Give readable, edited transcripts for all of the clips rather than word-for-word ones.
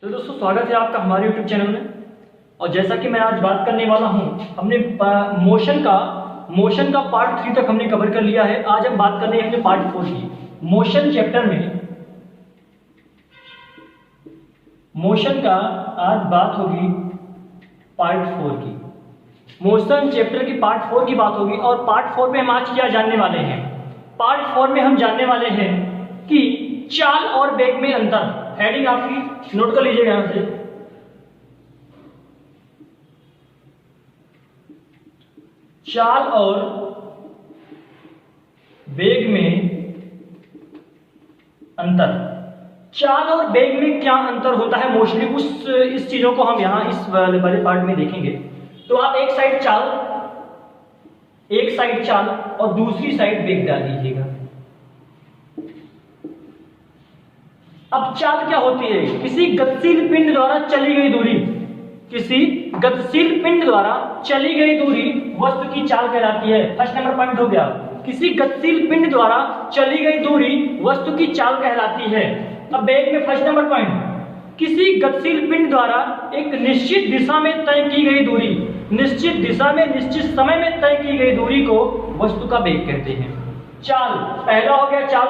तो दोस्तों स्वागत है आपका हमारे YouTube चैनल में। और जैसा कि मैं आज बात करने वाला हूं, हमने मोशन का पार्ट 3 तक हमने कवर कर लिया है। आज हम बात करने हैं पार्ट 4 की। मोशन चैप्टर में मोशन का आज बात होगी पार्ट 4 की। मोशन चैप्टर की पार्ट 4 की बात होगी। और पार्ट 4 में हम आज क्या जानने वाले हैं? पार्ट 4 में हम जानने वाले हैं कि चाल और वेग में अंतर। हेडिंग आपकी नोट कर लीजिएगा यहां से। चाल और वेग में अंतर। चाल और वेग में क्या अंतर होता है मोस्टली, इस चीजों को हम यहां इस वाले पार्ट में देखेंगे। तो आप एक साइड चाल और दूसरी साइड वेग डाल दीजिएगा। अब चाल क्या होती है? किसी गतिशील पिंड द्वारा चली गई दूरी। किसी गतिशील पिंड द्वारा चली गई दूरी वस्तु की चाल कहलाती है। फर्स्ट नंबर पॉइंट हो गया। किसी गतिशील पिंड द्वारा चली गई दूरी वस्तु की चाल कहलाती है। अब वेग में फर्स्ट नंबर पॉइंट, किसी गतिशील पिंड द्वारा एक निश्चित दिशा में तय की गई दूरी, निश्चित दिशा में निश्चित समय में तय की गई दूरी को वस्तु का वेग कहते हैं। चाल पहला हो गया। चाल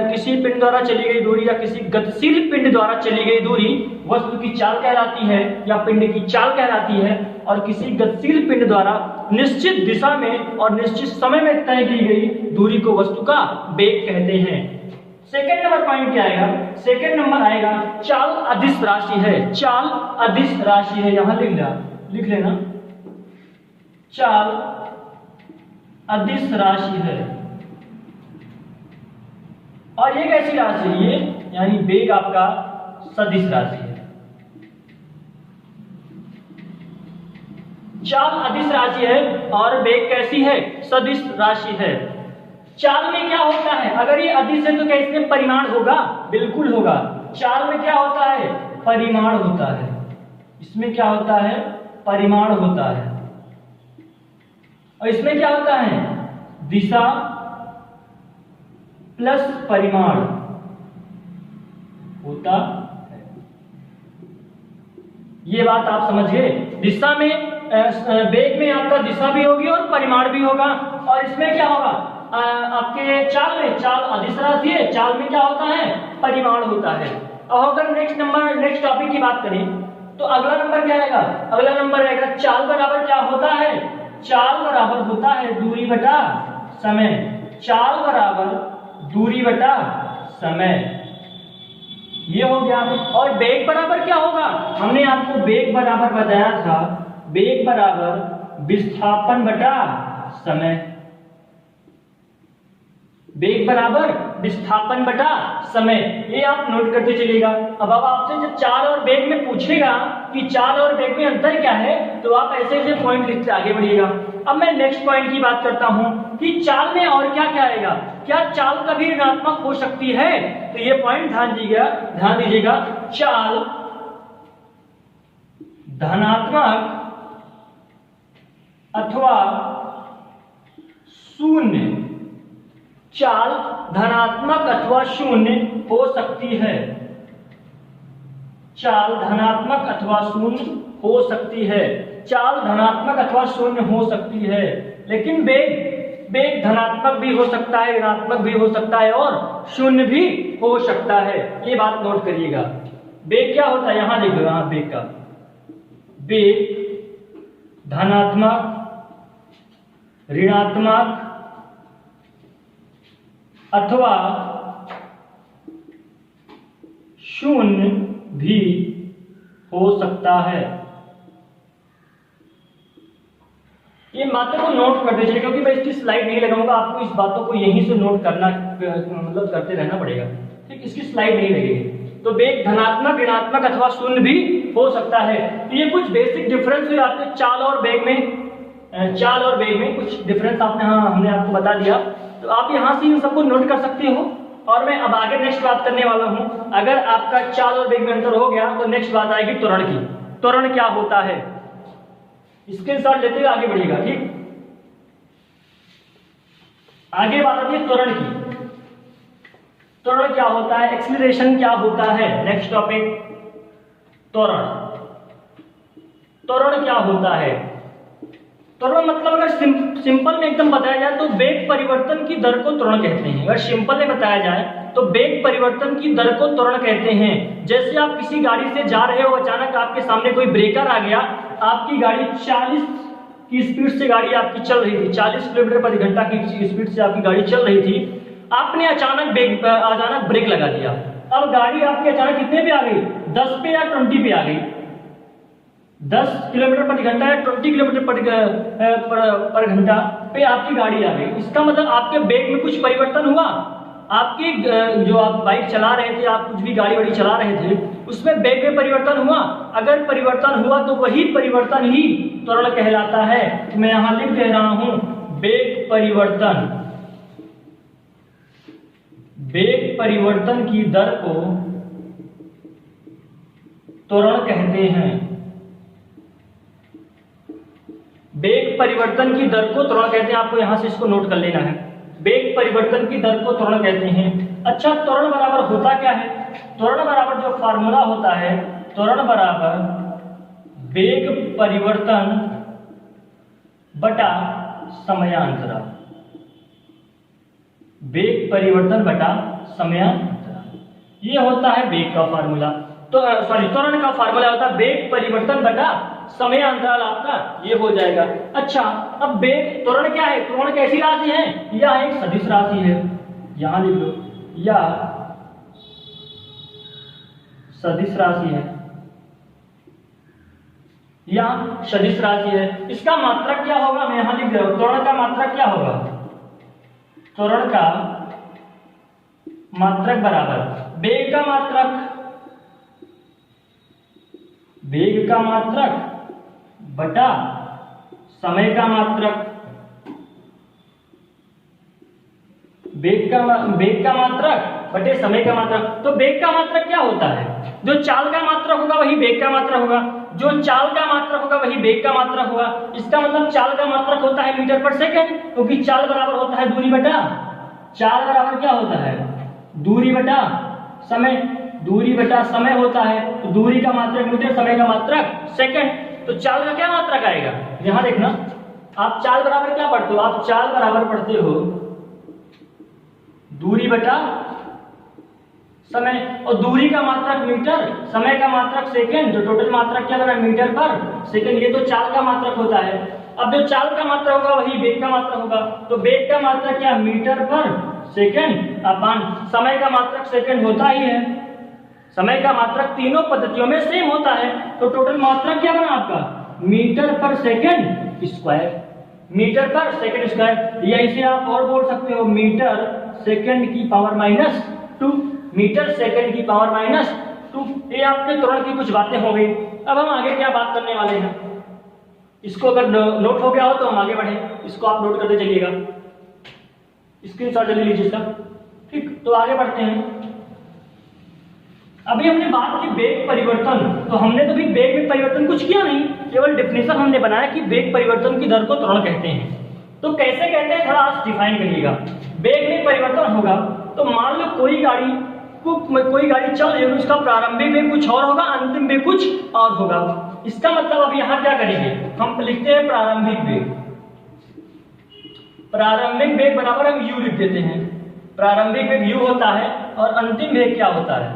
किसी पिंड द्वारा चली गई दूरी या किसी गतिशील पिंड द्वारा चली गई दूरी वस्तु की चाल कहलाती है या पिंड की चाल कहलाती है। और किसी गतिशील पिंड द्वारा निश्चित दिशा में और निश्चित समय में तय की गई दूरी को वस्तु का वेग कहते हैं। सेकेंड नंबर पॉइंट क्या आएगा? सेकेंड नंबर आएगा चाल अदिश राशि है। चाल अदिश राशि है, यहां लिख लेना। चाल अदिश राशि है। और ये कैसी राशि है? ये यानी वेग आपका सदिश राशि है। चाल अदिश राशि है और वेग कैसी है? सदिश राशि है। चाल में क्या होता है? अगर ये अदिश है तो क्या इसमें परिमाण होगा? बिल्कुल होगा। चाल में क्या होता है? परिमाण होता है। इसमें क्या होता है? परिमाण होता है। और इसमें क्या होता है? दिशा प्लस परिमाण होता है। ये बात आप समझ गए। दिशा में वेग में आपका दिशा भी होगी और परिमाण भी होगा। और इसमें क्या होगा? आपके चाल में, चाल अदिश राशि है, चाल में क्या होता है? परिमाण होता है। और अगर नेक्स्ट टॉपिक की बात करें तो अगला नंबर क्या आएगा? अगला नंबर आएगा चाल बराबर क्या होता है? चाल बराबर होता है दूरी बटा समय। चाल बराबर दूरी बटा समय, ये हो गया। और वेग बराबर क्या होगा? हमने आपको वेग बराबर बताया था, वेग बराबर विस्थापन बटा समय। वेग बराबर विस्थापन बटा समय, ये आप नोट करते चलिएगा। अब आपसे जब चाल और वेग में पूछेगा कि चाल और वेग में अंतर क्या है, तो आप ऐसे ऐसे पॉइंट लिखते आगे बढ़िएगा। अब मैं नेक्स्ट पॉइंट की बात करता हूं कि चाल में और क्या क्या आएगा। क्या चाल कभी ऋणात्मक हो सकती है? तो ये पॉइंट ध्यान दीजिएगा। चाल धनात्मक अथवा शून्य, चाल धनात्मक अथवा शून्य हो सकती है। चाल धनात्मक अथवा शून्य हो सकती है। चाल धनात्मक अथवा शून्य हो सकती है। लेकिन वेग धनात्मक भी हो सकता है, ऋणात्मक भी हो सकता है और शून्य भी हो सकता है। ये बात नोट करिएगा। वेग क्या होता है? यहां देखो, यहां वेग का, वेग धनात्मक, ऋणात्मक अथवा शून्य भी हो सकता है। ये बातों को नोट करते चलिए, क्योंकि मैं इसकी स्लाइड नहीं लगाऊंगा। आपको इस बातों को यहीं से नोट करना, मतलब करते रहना पड़ेगा। ठीक, इसकी स्लाइड नहीं लगेगी। तो वेग धनात्मक, ऋणात्मक अथवा शून्य भी हो सकता है। तो ये कुछ बेसिक डिफरेंस हुए आपके चाल और वेग में। चाल और वेग में कुछ डिफरेंस हमने आपको बता दिया। तो आप यहां से इन सबको नोट कर सकते हो। और मैं अब आगे नेक्स्ट बात करने वाला हूं। अगर आपका चाल और वेग में अंतर हो गया तो नेक्स्ट बात आएगी त्वरण की। त्वरण क्या होता है? स्क्रीनशॉट लेते हुए आगे बढ़िएगा। ठीक, आगे बात आती है त्वरण की। त्वरण क्या होता है, एक्सीलरेशन क्या होता है, नेक्स्ट टॉपिक। त्वरण। त्वरण क्या होता है? त्वरण मतलब अगर सिंपल में एकदम बताया जाए तो वेग परिवर्तन की दर को त्वरण कहते हैं। अगर सिंपल में बताया जाए तो वेग परिवर्तन की दर को त्वरण कहते हैं। जैसे आप किसी गाड़ी से जा रहे हो, अचानक आपके सामने कोई ब्रेकर आ गया, आपकी गाड़ी 40 की स्पीड से गाड़ी आपकी चल रही थी, 40 किलोमीटर प्रति घंटा की स्पीड से आपकी गाड़ी चल रही थी, आपने अचानक ब्रेक लगा दिया। अब गाड़ी आपकी अचानक कितने पे आ गई? 10 पे या 20 पे आ गई। 10 किलोमीटर प्रति घंटा या 20 किलोमीटर पर घंटा पे आपकी गाड़ी आ गई। इसका मतलब आपके वेग में कुछ परिवर्तन हुआ। आपकी जो आप बाइक चला रहे थे, आप कुछ भी गाड़ी वाड़ी चला रहे थे, उसमें वेग में परिवर्तन हुआ। अगर परिवर्तन हुआ तो वही परिवर्तन ही त्वरण कहलाता है। तो मैं यहां लिख दे रहा हूं वेग परिवर्तन। वेग परिवर्तन की दर को त्वरण कहते हैं। वेग परिवर्तन की दर को त्वरण कहते हैं। आपको यहां से इसको नोट कर लेना है। वेग परिवर्तन की दर को त्वरण कहते हैं। अच्छा, त्वरण बराबर होता क्या है? त्वरण बराबर जो फार्मूला होता है, त्वरण बराबर वेग परिवर्तन बटा समयांतराल। वेग परिवर्तन बटा समयांतराल, ये होता है वेग का फार्मूला। तो त्वरण का फार्मूला होता है वेग परिवर्तन बटा समयांतराल, आपका ये हो जाएगा। अच्छा, अब वेग त्वरण क्या है? त्वरण कैसी राशि है? यह एक सदिश राशि है। यहां लिख लो, यह सदिश राशि है, यह सदिश राशि है। इसका मात्रक क्या होगा? मैं यहां लिख रहा हूं, त्वरण का मात्रक क्या होगा? त्वरण का मात्रक बराबर वेग का मात्रक, वेग का मात्रक बटा समय का मात्रक। वेग का मात्रक बटे समय का मात्रक। तो वेग का मात्रक क्या होता है? जो चाल का मात्रक होगा वही वेग का मात्रक होगा, जो चाल का मात्रक होगा वही वेग का मात्रक होगा। इसका मतलब चाल का मात्रक होता है मीटर पर सेकंड, क्योंकि चाल बराबर होता है दूरी बटा, चाल बराबर क्या होता है? दूरी बटा समय। दूरी बटा समय होता है, तो दूरी का मात्रक मीटर, समय का मात्रक सेकंड। तो चाल का क्या मात्रक आएगा? यहां देखना, आप चाल बराबर क्या पढ़ते हो? आप चाल बराबर पढ़ते हो दूरी बटा समय, और दूरी का मात्रक मीटर, समय का मात्रक सेकंड, जो टोटल मात्रक क्या बना? मीटर पर सेकंड। ये तो चाल का मात्रक होता है। अब जो चाल का मात्रक होगा वही वेग का मात्रक होगा। तो वेग का मात्रक क्या? मीटर पर सेकंड अपान समय का मात्रक सेकंड होता ही है। समय का मात्रक तीनों पद्धतियों में सेम होता है। तो टोटल मात्रक क्या बना आपका? मीटर पर सेकंड स्क्वायर। मीटर पर सेकंड स्क्वायर, या इसे आप और बोल सकते हो मीटर सेकंड की पावर -2। मीटर सेकंड की पावर -2। ये आपके त्वरण की कुछ बातें हो गई। अब हम आगे क्या बात करने वाले हैं, इसको अगर नोट हो गया हो तो हम आगे बढ़े। इसको आप नोट करते चलिएगा, स्क्रीनशॉट ले लीजिए इसका। ठीक, तो आगे बढ़ते हैं। अभी हमने बात की वेग परिवर्तन, तो हमने तो भी वेग में परिवर्तन कुछ किया नहीं, केवल डेफिनेशन हमने बनाया कि वेग परिवर्तन की दर को त्वरण कहते हैं। तो कैसे कहते हैं, थोड़ा आप डिफाइन करिएगा। वेग में परिवर्तन होगा तो मान लो कोई गाड़ी चल रही है, उसका प्रारंभिक वेग कुछ और होगा, अंतिम वेग कुछ और होगा। इसका मतलब अब यहाँ क्या करेंगे, हम लिखते हैं प्रारंभिक वेग। प्रारंभिक वेग बराबर हम u लिख देते हैं। प्रारंभिक वेग u होता है और अंतिम वेग क्या होता है?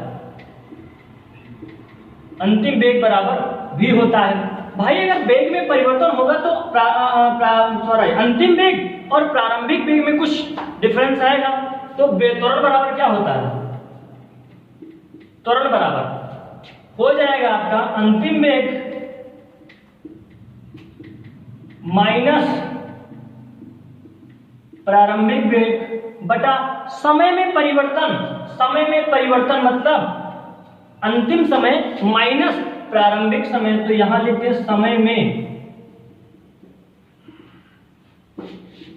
अंतिम वेग बराबर v होता है। भाई अगर वेग में परिवर्तन होगा तो अंतिम वेग और प्रारंभिक वेग में कुछ डिफरेंस आएगा। तो त्वरण बराबर क्या होता है? त्वरण बराबर हो जाएगा आपका अंतिम वेग माइनस प्रारंभिक वेग बटा समय में परिवर्तन। समय में परिवर्तन मतलब अंतिम समय माइनस प्रारंभिक समय। तो यहां लिखते हैं समय में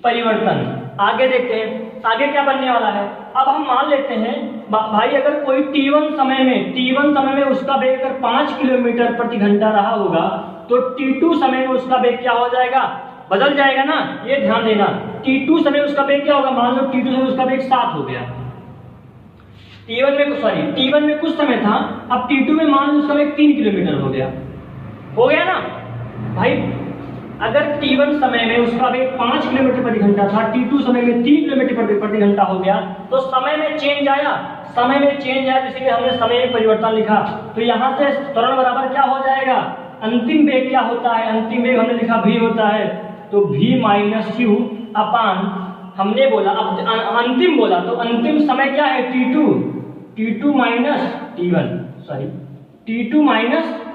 परिवर्तन। आगे देखते हैं आगे क्या बनने वाला है। अब हम मान लेते हैं भाई अगर कोई t1 समय में उसका वेग अगर 5 किलोमीटर प्रति घंटा रहा होगा तो t2 समय में उसका वेग क्या हो जाएगा? बदल जाएगा ना, ये ध्यान देना। t2 समय उसका वेग क्या होगा? मान लो t2 समय उसका वेग 7 हो गया। T1 में कुछ समय था, अब T2 में मान लो उसका वेग 3 किलोमीटर हो गया ना भाई। अगर T1 समय में उसका वेग 5 किलोमीटर प्रति घंटा था, T2 समय में 3 किलोमीटर प्रति घंटा हो गया, तो समय में चेंज आया। जैसे कि हमने समय में परिवर्तन लिखा, तो यहाँ से त्वरण बराबर क्या हो जाएगा, अंतिम वेग क्या होता है, अंतिम वेग हमने लिखा v होता है, तो v माइनस यू अपान, हमने बोला अब अंतिम बोला तो अंतिम समय क्या है, T2 माइनस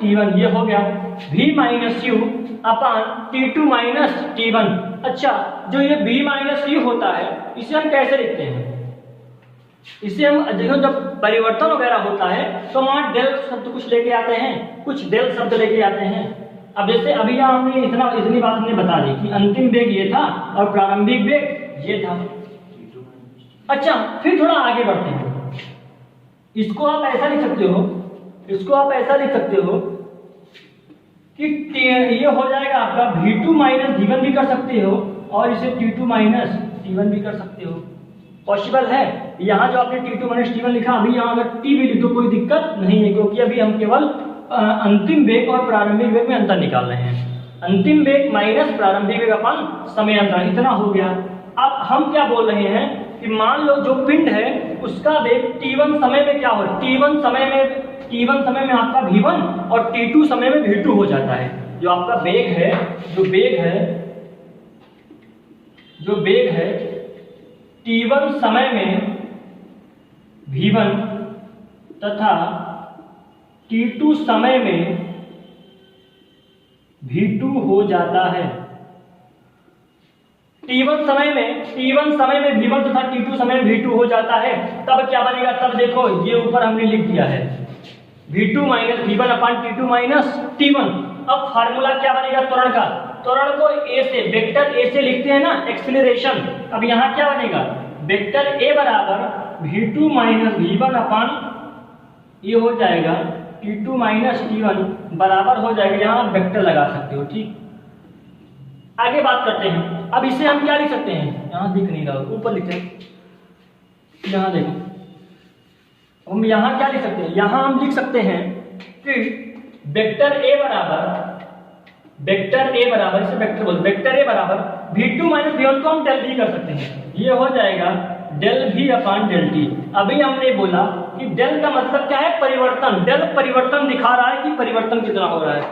T1, ये हो गया v minus you upon T2 minus T1। अच्छा, जो ये v माइनस यू होता है इसे हम कैसे लिखते हैं, इसे हम देखो जब परिवर्तन वगैरह होता है तो वहां डेल शब्द कुछ लेके आते हैं, कुछ डेल शब्द लेके आते हैं। अब जैसे अभी यहाँ हमने इतनी बात हमने बता दी कि अंतिम वेग ये था और प्रारंभिक वेग ये था। अच्छा, फिर थोड़ा आगे बढ़ते हैं, इसको आप ऐसा लिख सकते हो कि ये हो जाएगा आपका v2 माइनस v1 भी कर सकते हो और इसे T2 माइनस T1 भी कर सकते हो, पॉसिबल है। यहाँ जो आपने T2 माइनस T1 लिखा, अभी यहाँ अगर T भी लिख दो कोई दिक्कत नहीं है, क्योंकि अभी हम केवल अंतिम वेग और प्रारंभिक वेग में अंतर निकाल रहे हैं। अंतिम वेग माइनस प्रारंभिक वेग अपन समय अंतर, इतना हो गया। अब हम क्या बोल रहे हैं कि मान लो जो पिंड है उसका वेग T1 समय में क्या हो, T1 समय में आपका v1 और T2 समय में v2 हो जाता है। जो आपका वेग है, जो वेग है T1 समय में v1 तथा T2 समय में v2 हो जाता है। T1 समय में v1 तथा T2 समय में v2 हो जाता है, तब क्या बनेगा, तब देखो ये ऊपर हमने लिख दिया है v2 माइनस v1 अपान T2 माइनस T1। अब फार्मूला क्या बनेगा त्वरण का, त्वरण को वेक्टर a से लिखते हैं ना, एक्सीलरेशन। अब यहाँ क्या बनेगा, वेक्टर a बराबर v2 माइनस v1 अपान ये हो जाएगा T2 माइनस T1 बराबर हो जाएगा, यहाँ आप वेक्टर लगा सकते हो। ठीक, आगे बात करते हैं। अब इसे हम क्या लिख सकते हैं, यहाँ दिख नहीं रहा, ऊपर लिखते हैं, यहाँ देखो हम यहाँ क्या लिख सकते हैं, यहाँ हम लिख सकते हैं कि वेक्टर a बराबर v2 माइनस v1 को हम डेल v कर सकते हैं, ये हो जाएगा del v upon del t। अभी हमने बोला कि डेल का मतलब क्या है, परिवर्तन। डेल परिवर्तन दिखा रहा है कि परिवर्तन कितना हो रहा है।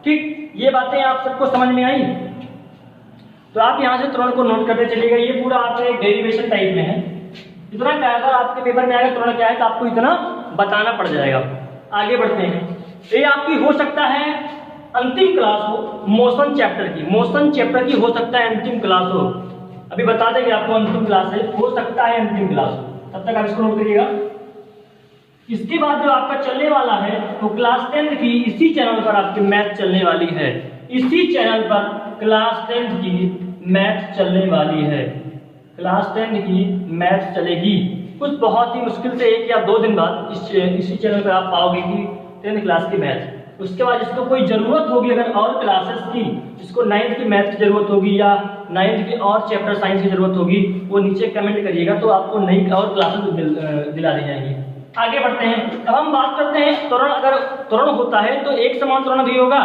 ठीक, ये बातें आप सबको समझ में आई। तो आप यहाँ से त्वरण को नोट करते चलिएगा, ये पूरा आपने एक डेरिवेशन टाइप में है। इतना क्या अगर आपके पेपर में आएगा त्वरण क्या है तो आपको इतना बताना पड़ जाएगा। आगे बढ़ते हैं, ये आपकी हो सकता है अंतिम क्लास हो, मोशन चैप्टर की हो सकता है अंतिम क्लास हो। अभी बता देंगे आपको अंतिम क्लास है, हो सकता है अंतिम क्लास हो, तब तक आप इसको नोट करिएगा। इसके बाद जो आपका चलने वाला है वो क्लास 10 की इसी चैनल पर आपकी मैथ चलने वाली है, इसी चैनल पर क्लास 10 की मैथ चलने वाली है, क्लास 10 की मैथ चलेगी। कुछ बहुत ही मुश्किल से 1 या 2 दिन बाद इसी चैनल पर आप पाओगे कि 10th क्लास की मैथ। उसके बाद जिसको कोई ज़रूरत होगी अगर और क्लासेस की, जिसको 9th की मैथ की ज़रूरत होगी या 9th की और चैप्टर साइंस की ज़रूरत होगी, वो नीचे कमेंट करिएगा तो आपको नई और क्लासेस दिला दी जाएंगी। आगे बढ़ते हैं, अब हम बात करते हैं त्वरण। अगर त्वरण होता है तो एक समान त्वरण भी होगा,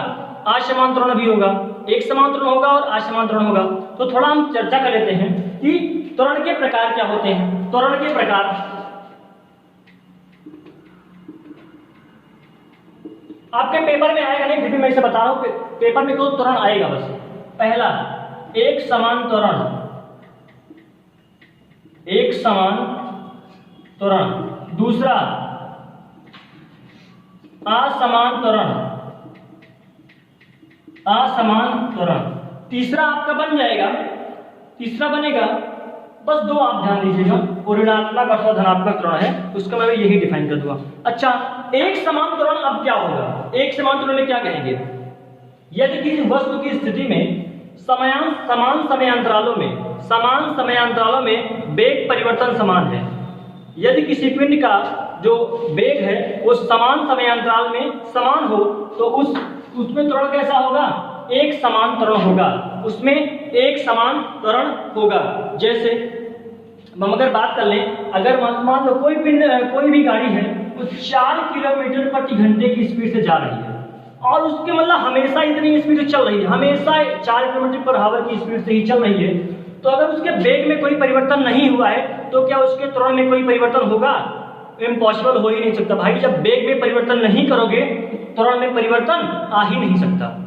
असमान त्वरण भी होगा, एक समान त्वरण होगा और असमान त्वरण होगा। तो थोड़ा हम चर्चा कर लेते हैं कि त्वरण के प्रकार क्या होते हैं। त्वरण के प्रकार, आपके पेपर में आएगा नहीं, फिर भी मैं इसे बता रहा हूं, पेपर में तो त्वरण आएगा बस। पहला एक समान त्वरण, एक समान त्वरण। दूसरा असमान त्वरण, असमान त्वरण। तीसरा आपका बन जाएगा, तीसरा बनेगा, बस 2 आप ध्यान दीजिएगा, ऋणात्मक अथवा धनात्मक त्वरण है, उसका मैं यही डिफाइन कर दूंगा। अच्छा, एक समान त्वरण अब क्या होगा, एक समान त्वरण में क्या कहेंगे, यदि किसी वस्तु की स्थिति में समान समयांतरालों में वेग परिवर्तन समान है। यदि किसी पिंड का जो वेग है वो समान समयांतराल में समान हो तो उसमें त्वरण कैसा होगा, एक समान त्वरण होगा, उसमें एक समान त्वरण होगा। जैसे अब हम अगर बात कर लें, अगर मान लो कोई भी गाड़ी है वो 4 किलोमीटर प्रति घंटे की स्पीड से जा रही है और उसके मतलब हमेशा इतनी स्पीड से चल रही है, हमेशा 4 किलोमीटर पर आवर की स्पीड से ही चल रही है, तो अगर उसके वेग में कोई परिवर्तन नहीं हुआ है तो क्या उसके त्वरण में कोई परिवर्तन होगा? इम्पॉसिबल हो ही नहीं सकता भाई। जब वेग में परिवर्तन नहीं करोगे त्वरण में परिवर्तन आ ही नहीं सकता।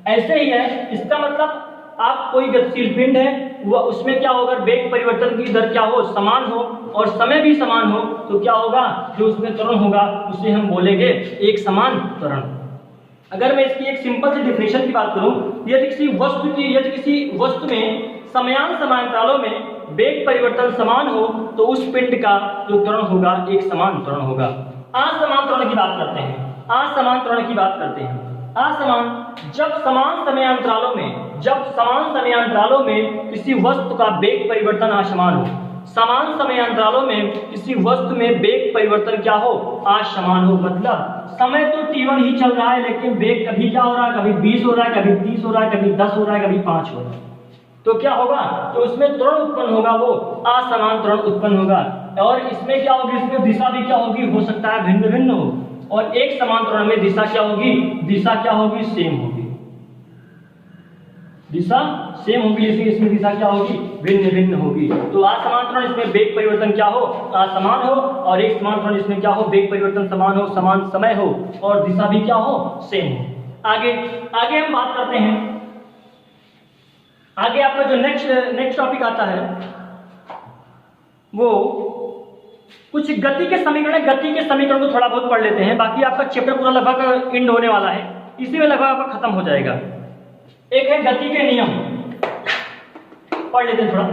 ऐसे ही है, इसका मतलब आप कोई गतिशील पिंड है वो उसमें क्या होगा, वेग परिवर्तन की दर क्या हो, समान हो और समय भी समान हो, तो क्या होगा, जो उसमें त्वरण होगा उसे हम बोलेंगे एक समान त्वरण। अगर मैं इसकी एक सिंपल सी डेफिनेशन की बात करूं, यदि किसी वस्तु में समयान समांतरालों में वेग परिवर्तन समान हो तो उस पिंड का जो त्वरण होगा एक समान त्वरण होगा। असमान त्वरण की बात करते हैं। जब समान समयांतरालों में किसी वस्तु का वेग परिवर्तन असमान हो, समान समयांतरालों में किसी वस्तु में वेग परिवर्तन क्या हो, असमान हो, मतलब समय तो t1 ही चल रहा है लेकिन वेग कभी क्या हो रहा है, कभी 20 हो रहा है, कभी 30 हो रहा है, कभी 10 हो रहा है, कभी 5 हो रहा है, तो क्या होगा, तो उसमें त्वरण उत्पन्न होगा, वो असमान त्वरण उत्पन्न होगा। और इसमें क्या होगी, इसमें दिशा भी क्या होगी, हो सकता है भिन्न भिन्न हो, और एक समान त्वरण में दिशा क्या होगी, सेम होगी, दिशा सेम होगी, लेकिन इसमें दिशा क्या होगी, भिन्न भिन्न होगी। तो असमान त्वरण इसमें वेग परिवर्तन क्या हो, असमान हो, और एक समान त्वरण इसमें क्या हो, वेग परिवर्तन समान हो, समान समय हो और दिशा भी क्या हो, सेम हो। आगे हम बात करते हैं, आगे आपका जो नेक्स्ट टॉपिक आता है वो कुछ गति के समीकरण को थोड़ा बहुत पढ़ लेते हैं, बाकी आपका चैप्टर पूरा लगभग एंड होने वाला है, इसी में लगभग आपका खत्म हो जाएगा। एक है गति के नियम, पढ़ लेते हैं थोड़ा।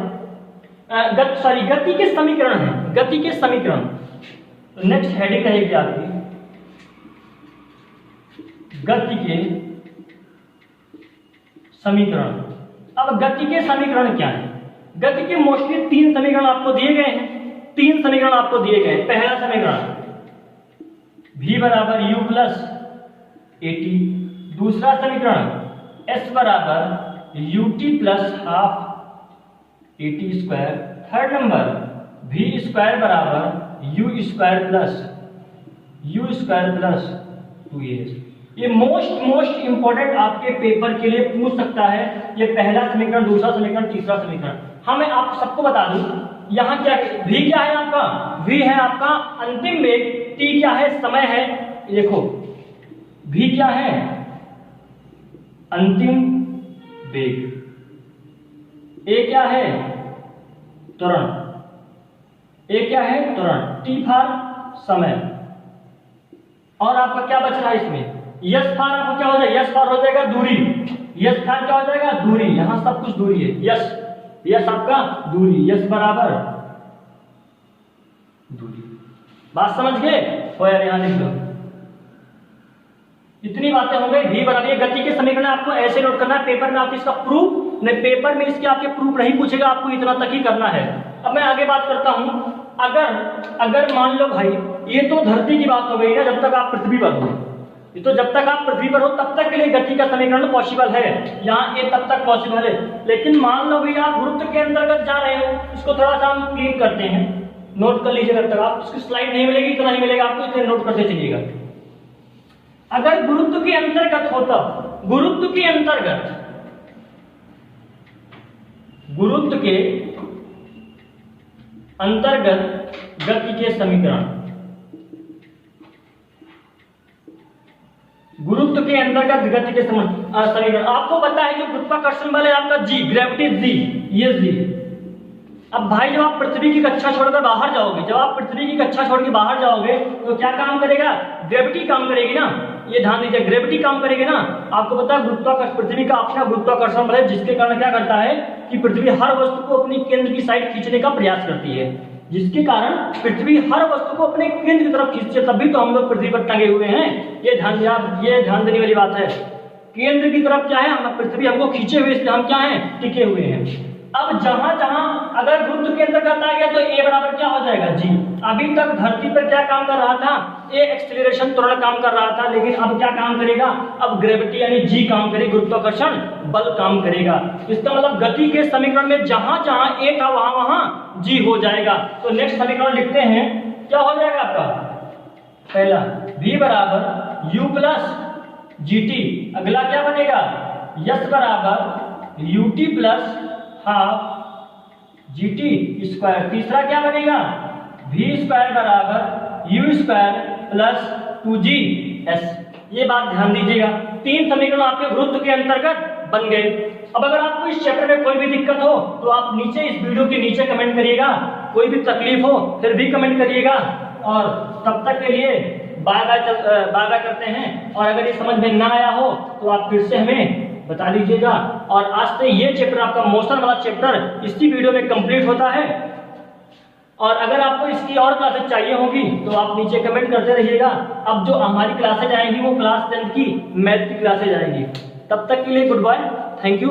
गति के समीकरण है, गति के समीकरण। तो नेक्स्ट हेडिंग रहेगी आपकी गति के समीकरण। अब गति के समीकरण क्या है? गति के मोस्टली 3 समीकरण आपको दिए गए हैं, पहला समीकरण v बराबर u प्लस at, दूसरा समीकरण s बराबर ut plus half at square, third number v square बराबर u स्क्वायर प्लस 2as। ये मोस्ट इंपॉर्टेंट आपके पेपर के लिए पूछ सकता है, ये पहला समीकरण, दूसरा समीकरण, तीसरा समीकरण। हाँ, मैं आप सबको बता दूं, यहाँ क्या v क्या है आपका, v है आपका अंतिम वेग, t क्या है, समय है, देखो v क्या है, अंतिम वेग, a क्या है, त्वरण, t फॉर समय, और आपका क्या बच रहा है इसमें, यस फार आपको क्या हो जाएगा, यस फार हो जाएगा दूरी, यस फार क्या हो जाएगा, दूरी, यहां सब कुछ दूरी है, यस आपका दूरी, यस बराबर दूरी। बात समझ गए हो यार, यहां लिख लो, इतनी बातें हो गई। v बराबर, गति के समीकरण आपको ऐसे नोट करना है, पेपर में आपको इसका प्रूफ नहीं, पेपर में इसके आपके प्रूफ नहीं पूछेगा, आपको इतना तक ही करना है। अब मैं आगे बात करता हूं, अगर मान लो भाई, ये तो धरती की बात हो गई ना, जब तक आप पृथ्वी पर हो, ये तो जब तक आप पृथ्वी पर हो तब तक के लिए गति का समीकरण पॉसिबल है, यहाँ ये तब तक पॉसिबल है। लेकिन मान लो भैया आप गुरुत्व के अंतर्गत जा रहे हो, इसको थोड़ा सा हम क्लीन करते हैं, नोट कर लीजिएगा, जब तक आप इसकी स्लाइड नहीं मिलेगी इतना ही मिलेगा आपको, इतने नोट करते चलिएगा। अगर गुरुत्व के अंतर्गत हो तब, गुरुत्व के अंतर्गत गति के समीकरण, गुरुत्व के अंतर्गत गति के समीकरण, आपको पता है जो गुरुत्वाकर्षण बल है आपका g, ग्रेविटी g, ये g। अब भाई जब आप पृथ्वी की कक्षा छोड़कर बाहर जाओगे, तो क्या काम करेगा, ग्रेविटी काम करेगी ना, ये ध्यान दीजिए, ग्रेविटी काम करेगी ना। आपको पता है गुरुत्वाकर्षण, पृथ्वी का अपना गुरुत्वाकर्षण बल है, जिसके कारण क्या करता है कि पृथ्वी हर वस्तु को अपनी केंद्र की साइड खींचने का प्रयास करती है, जिसके कारण पृथ्वी हर वस्तु को अपने केंद्र की तरफ खींचती है, तभी तो हम लोग पृथ्वी पर टंगे हुए हैं। ये ध्यान देने वाली बात है, केंद्र की तरफ क्या है, हम पृथ्वी हमको खींचे हुए, इसलिए हम क्या हैं, टिके हुए हैं। अब जहां अगर गुरुत्व के अंतर्गत आ गया तो a बराबर क्या हो जाएगा, g। अभी तक धरती पर क्या काम कर रहा था, ए एक्सेलरेशन त्वरण काम कर रहा था, लेकिन अब क्या काम करेगा, अब ग्रेविटी यानी जी काम करेगी, गुरुत्वाकर्षण बल काम करेगा। इसका मतलब गति के समीकरण में जहां जहां ए था वहां वहां जी हो जाएगा। तो नेक्स्ट समीकरण लिखते हैं, क्या हो जाएगा आपका, पहला v बराबर u प्लस जी टी, अगला क्या बनेगा, यस बराबर U T plus half G T square, तीसरा क्या बनेगा, v स्क्वायर बराबर you square plus 2g s। ये बात ध्यान दीजिएगा, तीन समीकरण आपके गुरुत्व के अंतर्गत बन गए। अब अगर आपको इस चैप्टर में कोई भी दिक्कत हो तो आप नीचे इस वीडियो के नीचे कमेंट करिएगा, कोई भी तकलीफ हो फिर भी कमेंट करिएगा। और तब तक के लिए बाय बाय करते हैं। और अगर ये समझ में ना आया हो तो आप फिर से हमें बता दीजिएगा। और आज से ये चैप्टर आपका मोशन वाला चैप्टर इसी वीडियो में कंप्लीट होता है। और अगर आपको इसकी और क्लासेस चाहिए होगी तो आप नीचे कमेंट करते रहिएगा। अब जो हमारी क्लासेज आएंगी वो क्लास 10 की मैथ की क्लासेज आएंगी। तब तक के लिए गुड बाय, थैंक यू।